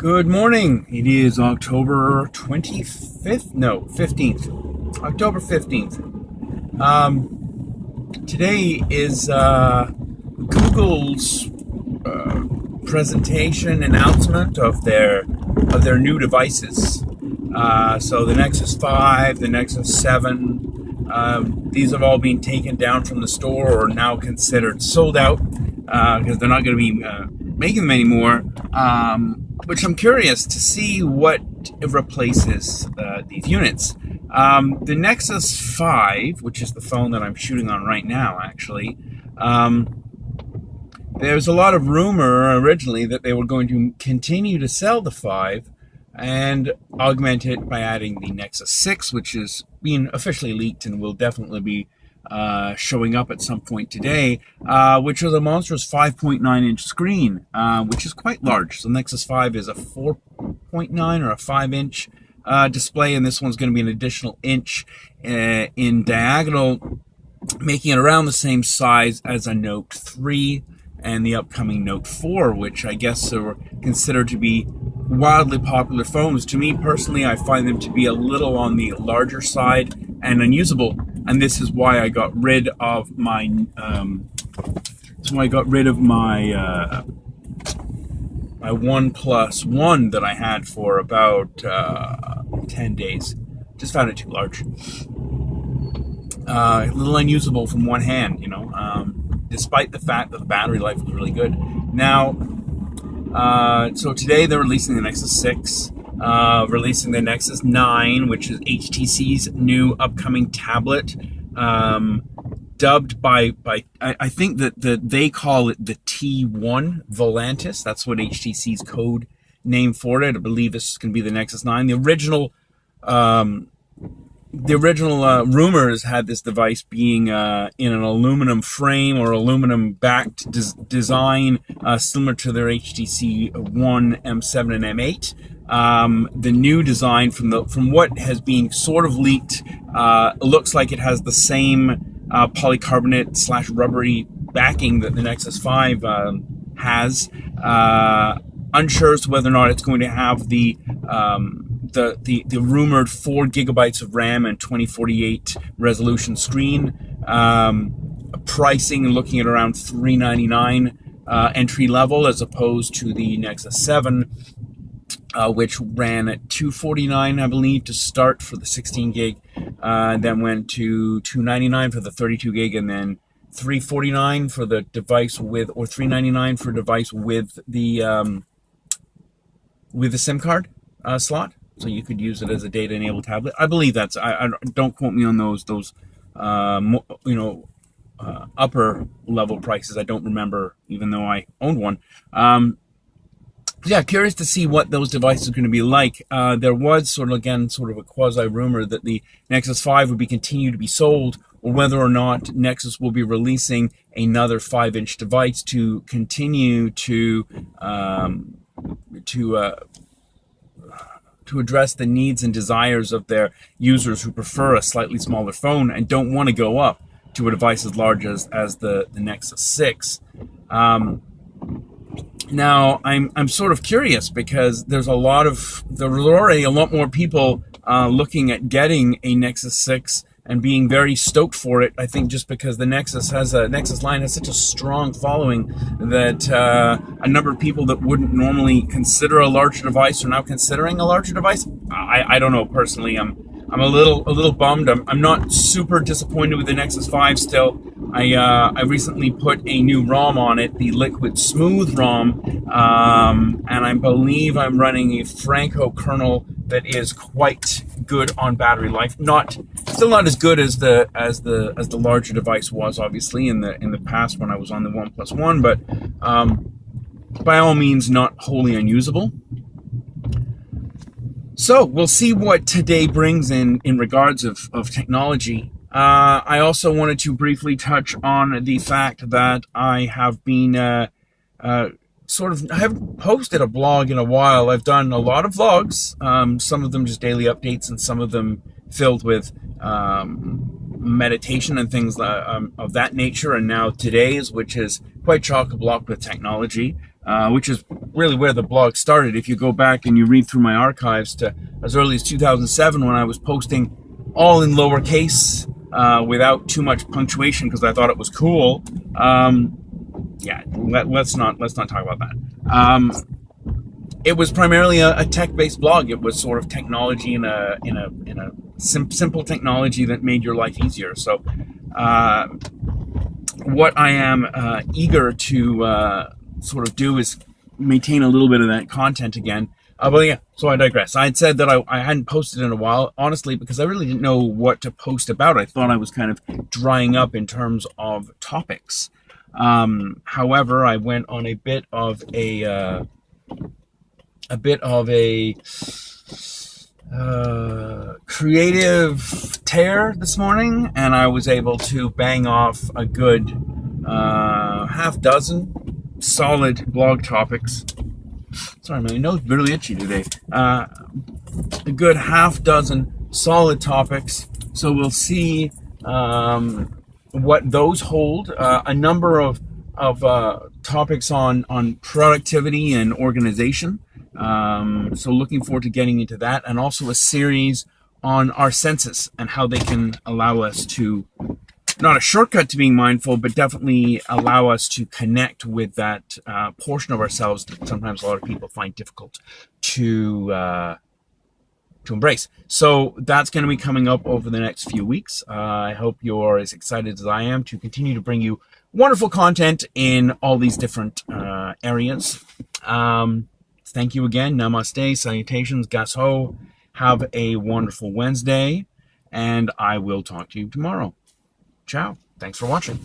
Good morning. It is October 25th? No, 15th. October 15th. Today is Google's presentation announcement of their new devices. So the Nexus 5, the Nexus 7, these have all been taken down from the store or now considered sold out because they're not going to be making them anymore. Which I'm curious to see what replaces these units. The Nexus 5, which is the phone that I'm shooting on right now, actually, there's a lot of rumor originally that they were going to continue to sell the 5 and augment it by adding the Nexus 6, which is being officially leaked and will definitely be showing up at some point today, which is a monstrous 5.9-inch screen, which is quite large. So Nexus 5 is a 4.9 or a 5-inch display, and this one's going to be an additional inch in diagonal, making it around the same size as a Note 3 and the upcoming Note 4, which I guess are considered to be wildly popular phones. To me personally, I find them to be a little on the larger side and unusable, and this is why I got rid of my my OnePlus One that I had for about 10 days. Just found it too large. A little unusable from one hand, despite the fact that the battery life was really good. Now, so today they're releasing the Nexus 6, releasing the Nexus 9, which is HTC's new upcoming tablet, dubbed by I think that they call it the T1 Volantis. That's what HTC's code name for it. I believe this is going to be the Nexus 9. The original rumors had this device being in an aluminum frame or aluminum-backed design, similar to their HTC One M7 and M8. The new design, from what has been sort of leaked, looks like it has the same polycarbonate / rubbery backing that the Nexus 5 has. Unsure as to whether or not it's going to have the rumored 4 gigabytes of RAM and 2048 resolution screen. Pricing looking at around $399 entry level, as opposed to the Nexus 7, which ran at $249, I believe, to start for the 16 gig, then went to $299 for the 32 gig, and then $349 for the device with, or $399 for a device with the SIM card slot, so you could use it as a data-enabled tablet. I believe that's. I don't quote me on those upper level prices. I don't remember, even though I owned one. Yeah, curious to see what those devices are going to be like. There was sort of a quasi rumor that the Nexus 5 would continue to be sold, or whether or not Nexus will be releasing another 5-inch device to continue to address the needs and desires of their users who prefer a slightly smaller phone and don't want to go up to a device as large as the Nexus 6. Now, I'm sort of curious because there are already a lot more people looking at getting a Nexus 6 and being very stoked for it. I think just because the Nexus line has such a strong following that a number of people that wouldn't normally consider a larger device are now considering a larger device. I don't know, personally. I'm a little bummed. I'm not super disappointed with the Nexus 5 still. I recently put a new ROM on it, the Liquid Smooth ROM, and I believe I'm running a Franco kernel that is quite good on battery life. Still not as good as the larger device was, obviously, in the past when I was on the OnePlus One, but by all means not wholly unusable. So we'll see what today brings in regards of technology. I also wanted to briefly touch on the fact that I have been I haven't posted a blog in a while. I've done a lot of vlogs, some of them just daily updates and some of them filled with meditation and things of that nature, and now today's, which is quite chock-a-block with technology. which is really where the blog started. If you go back and you read through my archives to as early as 2007, when I was posting all in lowercase without too much punctuation because I thought it was cool. Yeah, let's not talk about that. It was primarily a tech-based blog. It was sort of technology in a simple technology that made your life easier. So, what I am eager to sort of do is maintain a little bit of that content again. But yeah, so I digress. I had said that I hadn't posted in a while, honestly, because I really didn't know what to post about. I thought I was kind of drying up in terms of topics. However, I went on a bit of a creative tear this morning, and I was able to bang off a good half dozen solid blog topics. Sorry, my nose is really itchy today. A good half dozen solid topics. So we'll see what those hold. A number of topics on productivity and organization. So looking forward to getting into that, and also a series on our senses and how they can allow us to, not a shortcut to being mindful, but definitely allow us to connect with that portion of ourselves that sometimes a lot of people find difficult to embrace. So that's going to be coming up over the next few weeks. I hope you're as excited as I am to continue to bring you wonderful content in all these different areas. Thank you again. Namaste, salutations, gas ho. Have a wonderful Wednesday, and I will talk to you tomorrow. Ciao. Thanks for watching.